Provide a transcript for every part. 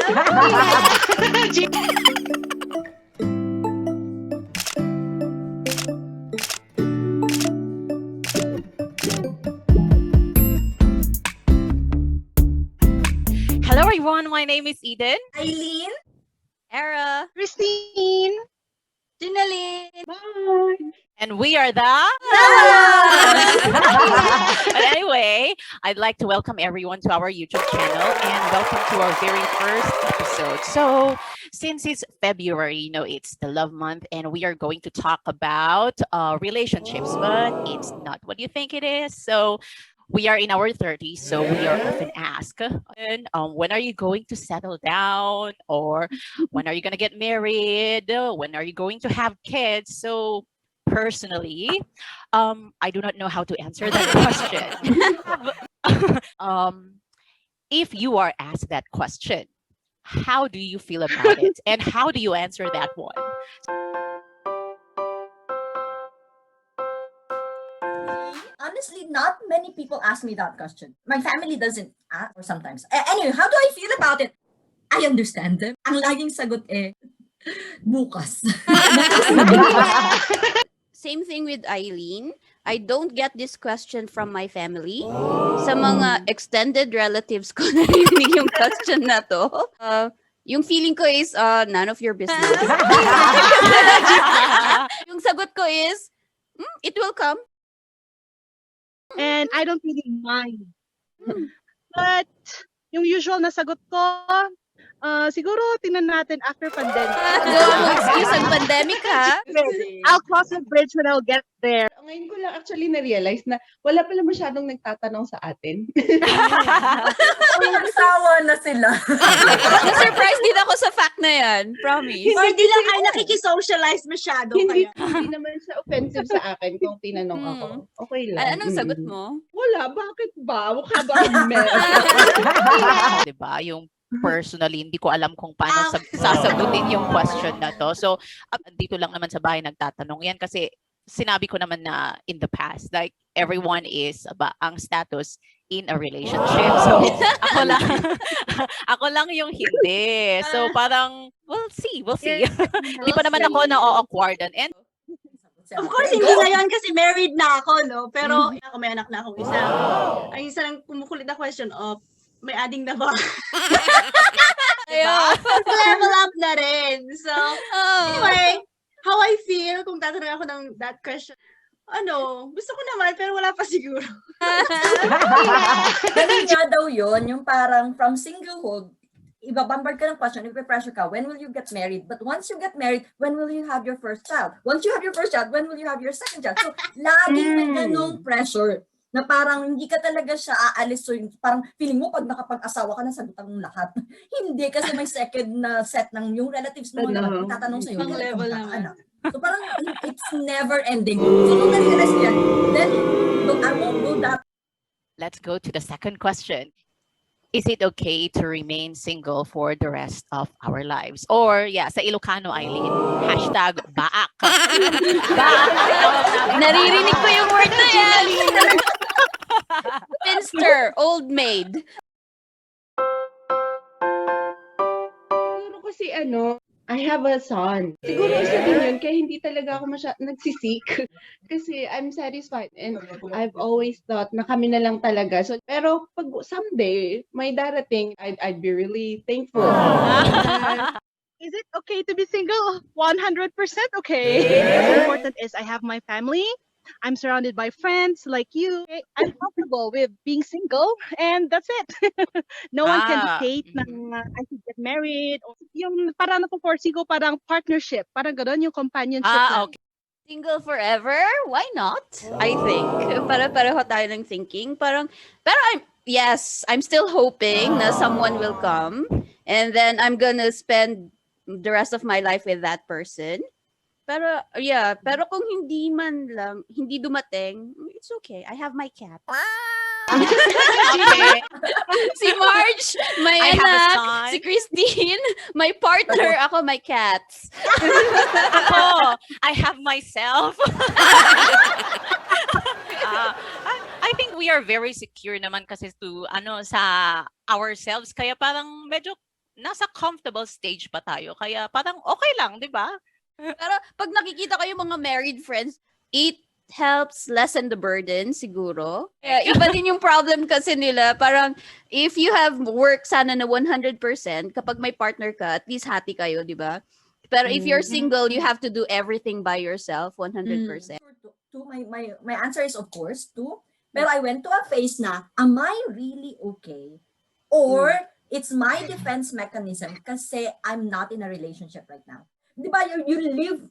Hello everyone, my name is Eden. Eileen, Era. Christine. Jinalyn. And we are the... But anyway, I'd like to welcome everyone to our YouTube channel and welcome to our very first episode. So since it's February, you know, it's the love month and we are going to talk about relationships, but it's not what you think it is. So we are in our 30s, so we are often asked, when are you going to settle down? Or when are you going to get married? When are you going to have kids? So personally, I do not know how to answer that question. If you are asked that question, how do you feel about it? And how do you answer that one? Honestly, not many people ask me that question. My family doesn't ask, or sometimes. Anyway, how do I feel about it? I understand them. Ang laging sagot bukas. Same thing with Eileen. I don't get this question from my family. Sa mga extended relatives ko narinig yung question na to. Yung feeling ko is, none of your business. Yung sagot ko is, it will come. And I don't really mind. But yung usual na sagot ko, siguro tingnan natin after pandemic. No excuse ang pandemic, ha? I'll cross the bridge when I'll get there. Ngayon ko lang actually na-realize na wala pala masyadong nagtatanong sa atin. Nagsawa na sila. Na-surprise din ako sa fact na yan. Promise. Or di lang kayo nakikisocialize masyado Hindi, kaya. hindi naman siya offensive sa akin kung tinanong ako. Okay lang. Anong sagot mo? Wala, bakit ba? Mukha ba akong Diba? Yung personally, hindi ko alam kung paano sasagutin yung question na to. So, dito lang naman sa bahay nagtatanong yan kasi sinabi ko naman na in the past, like everyone is ang status in a relationship. So, ako lang yung hindi. So, parang, we'll see. Hindi pa naman ako na-awkward. And Of course, hindi ngayon kasi married na ako, no? Pero ako may anak na akong isa. Ang isa lang kumukulit na question of, may adding na ba? Diba? Level up na rin. So, anyway, how I feel kung tatanungin ako ng that question, gusto ko naman, pero wala pa siguro. Ganun nga daw yun, yung parang from singlehood, ibabambard ka ng question, ipipressure ka, when will you get married? But once you get married, when will you have your first child? Once you have your first child, when will you have your second child? So, laging may ganong pressure na parang hindi ka talaga siya aalis. So, parang feeling mo pag nakapag-asawa ka na sagutan mong lahat. Hindi kasi may second na set ng yung relatives mo na tatanong sa'yo. Pang level naman. So parang it's never ending. So kung na-realize mo yan, then I won't do that. let's go to the second question. Is it okay to remain single for the rest of our lives? Or, sa Ilocano, Eileen, hashtag baak. Baak. Naririnig ko yung word na yan. Finster, old maid. Siguro kasi I have a son. Siguro isa din yun, kaya hindi talaga ako nagsisik. Kasi I'm satisfied and I've always thought na kami na lang talaga. So, pero pag someday may darating, I'd be really thankful. Is it okay to be single? 100% okay. What's important is I have my family. I'm surrounded by friends like you. I'm comfortable with being single, and that's it. No one can dictate na I should get married. Or yung parang napo-force ko, parang partnership. Parang gano'n yung companionship. Okay. Single forever? Why not? I think. Pareho tayo ng thinking. Pero I'm still hoping na someone will come and then I'm gonna spend the rest of my life with that person. Pero kung hindi dumating, it's okay. I have my cat. Okay. Si Marge, may I have a anak. son. Si Christine, my partner. Ako, my cats. Ako, I have myself. I think we are very secure naman kasi sa ourselves. Kaya parang medyo nasa comfortable stage pa tayo. Kaya parang okay lang, di ba? Pero pag nakikita kayo mga married friends, it helps lessen the burden siguro. Yeah, iba din yung problem kasi nila. Parang if you have work sana na 100%, kapag may partner ka, at least happy kayo, di ba? Pero if you're single, you have to do everything by yourself 100%. My answer is of course two. Pero I went to a phase na, am I really okay? Or it's my defense mechanism kasi I'm not in a relationship right now. Di ba, you live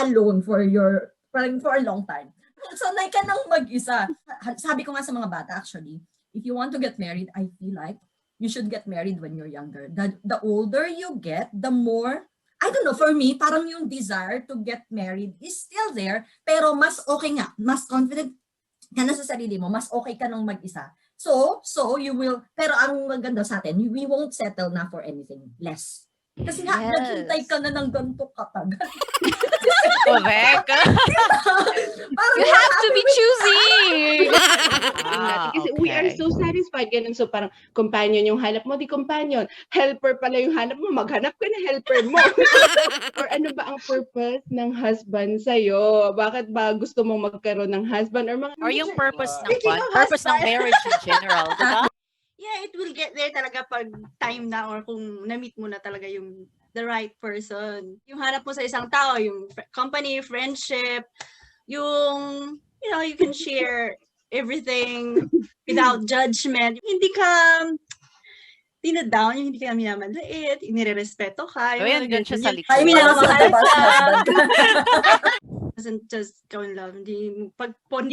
alone for a long time. Sanay ka nang mag-isa. Sabi ko nga sa mga bata actually, if you want to get married, I feel like you should get married when you're younger. The older you get, the more, I don't know, for me, parang yung desire to get married is still there, pero mas okay nga, mas confident ka na sa sarili mo, mas okay ka nang mag-isa. So you will, pero ang maganda sa atin, we won't settle na for anything less. Kasi nga, naghintay ka na ng ganito katagal. Correct. You have to be choosy. Kasi we are so satisfied. Ganun. So parang companion yung hanap mo, di companion. Helper pala yung hanap mo, maghanap ka na helper mo. Or ano ba ang purpose ng husband sa'yo? Bakit ba gusto mong magkaroon ng husband? Or yung purpose ng Speaking of purpose ng husband. marriage in general, di ba? Yeah, it will get there talaga pag time na or kung na-meet mo na talaga yung the right person. Yung hanap mo sa isang tao, yung company, friendship, yung, you know, you can share everything without judgment. Hindi ka tinadown, hindi ka minamanliit, inirerespeto ka. O yan, dyan siya sa likod. Ay, minamahal ba sa husband ka? Doesn't just go in love. Hindi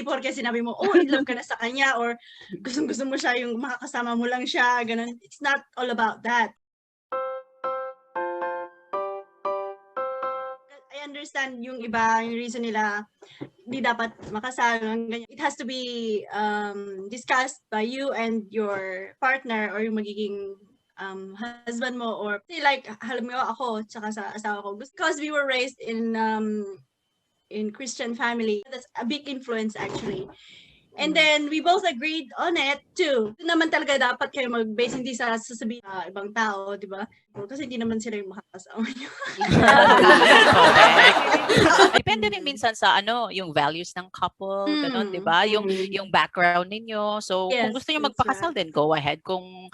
porke sinabi mo, oh, in love ka na sa kanya, or gusto mo siya, yung makakasama mo lang siya, ganun. It's not all about that. I understand yung iba, yung reason nila, hindi dapat makasal, ganyan. It has to be discussed by you and your partner or yung magiging husband mo, or like, halim mo ako, tsaka sa asawa ko. Because we were raised in Christian family. That's a big influence actually. And then we both agreed on it too. Ito naman talaga dapat kayo mag-base, hindi sa sasabihin sa ibang tao, di ba? Kasi hindi naman sila yung makakasama nyo. Depende rin minsan sa yung values ng couple, ganun, 'di ba? Yung background ninyo. So, Yes, kung gusto niyo that's magpakasal, then go ahead. Kung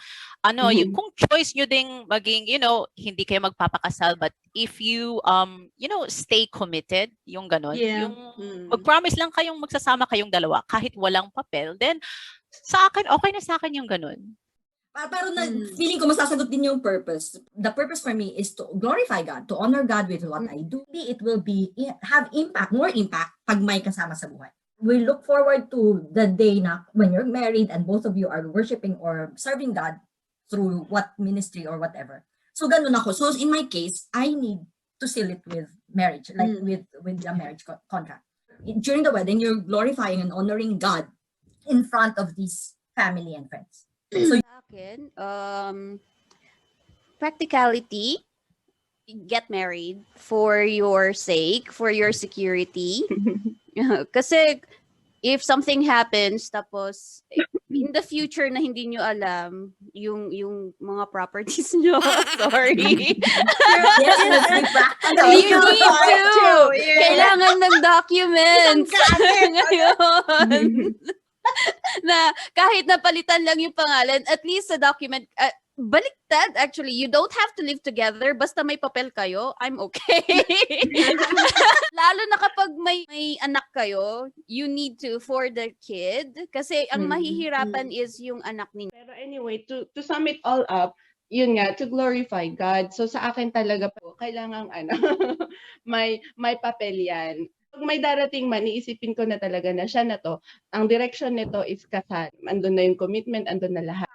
kung choice niyo ding maging, hindi kayo magpapakasal, but if you stay committed, yung ganun, Yeah. yung mag-promise lang kayong magsasama kayong dalawa kahit walang papel, then sa akin okay na sa akin yung ganun. Pero feeling ko masasagot din yung purpose. The purpose for me is to glorify God, to honor God with what I do. It will have more impact pag may kasama sa buhay. We look forward to the day na when you're married and both of you are worshiping or serving God through what ministry or whatever. So ganun ako. So in my case, I need to seal it with marriage, like with a marriage contract. During the wedding, you're glorifying and honoring God in front of these family and friends. So Sa akin, practicality, get married for your sake, for your security. Kasi if something happens, tapos in the future na hindi nyo alam yung mga properties nyo, sorry. yes, let's be practical. You need to. Kailangan ng documents. Ngayon. Na kahit napalitan lang yung pangalan, at least sa document, baliktad actually, you don't have to live together, basta may papel kayo, I'm okay. Lalo na kapag may anak kayo, you need to for the kid, kasi ang mahihirapan is yung anak ninyo. Pero anyway, to sum it all up, yun nga, to glorify God. So sa akin talaga po, kailangang may papel yan. Pag may darating man, iisipin ko na talaga na siya na to. Ang direction nito is kasal. Andun na yung commitment, andun na lahat.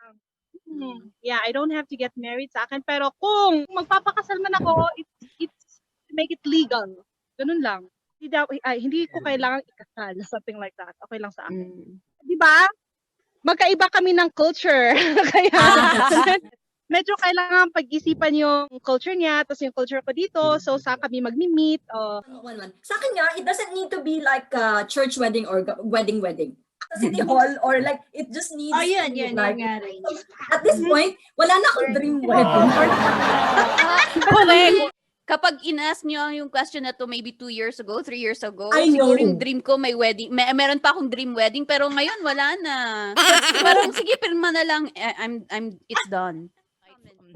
Yeah, I don't have to get married sa akin. Pero kung magpapakasal man ako, it's to make it legal. Ganun lang. Hindi ko kailangan ikasal. Something like that. Okay lang sa akin. Di ba? Magkaiba kami ng culture. Kaya, medyo kailangan pag-isipan yung culture niya, tapos yung culture ko dito, so saan kami mag-meet. Sa akin nga, it doesn't need to be like a church wedding or wedding. sa City Hall or like it just needs Oh, to yun, be yun, like, yun nga rin. at this point, wala na akong dream wedding. Correct. Kapag in-ask nyo yung question na to maybe 2 years ago, 3 years ago, I siguro know. yung dream ko may wedding, meron pa akong dream wedding, pero ngayon wala na. Parang sige, pirma na lang, it's done.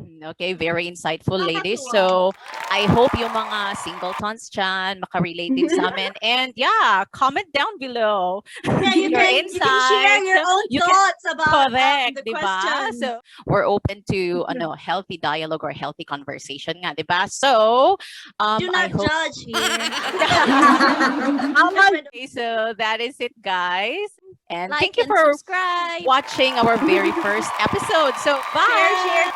Okay, very insightful, ladies. Nakakatuwa. So, I hope yung mga singletons dyan makarelate din sa amin. And yeah, comment down below Yeah, you your can share insights. your own You can- thoughts about Correct, the di ba? questions. So, we're open to healthy dialogue or healthy conversation nga, di ba? So, Do I not hope... judge here. Okay, so that is it, guys. And Like thank you and for subscribe. watching our very first episode. So, bye! Share.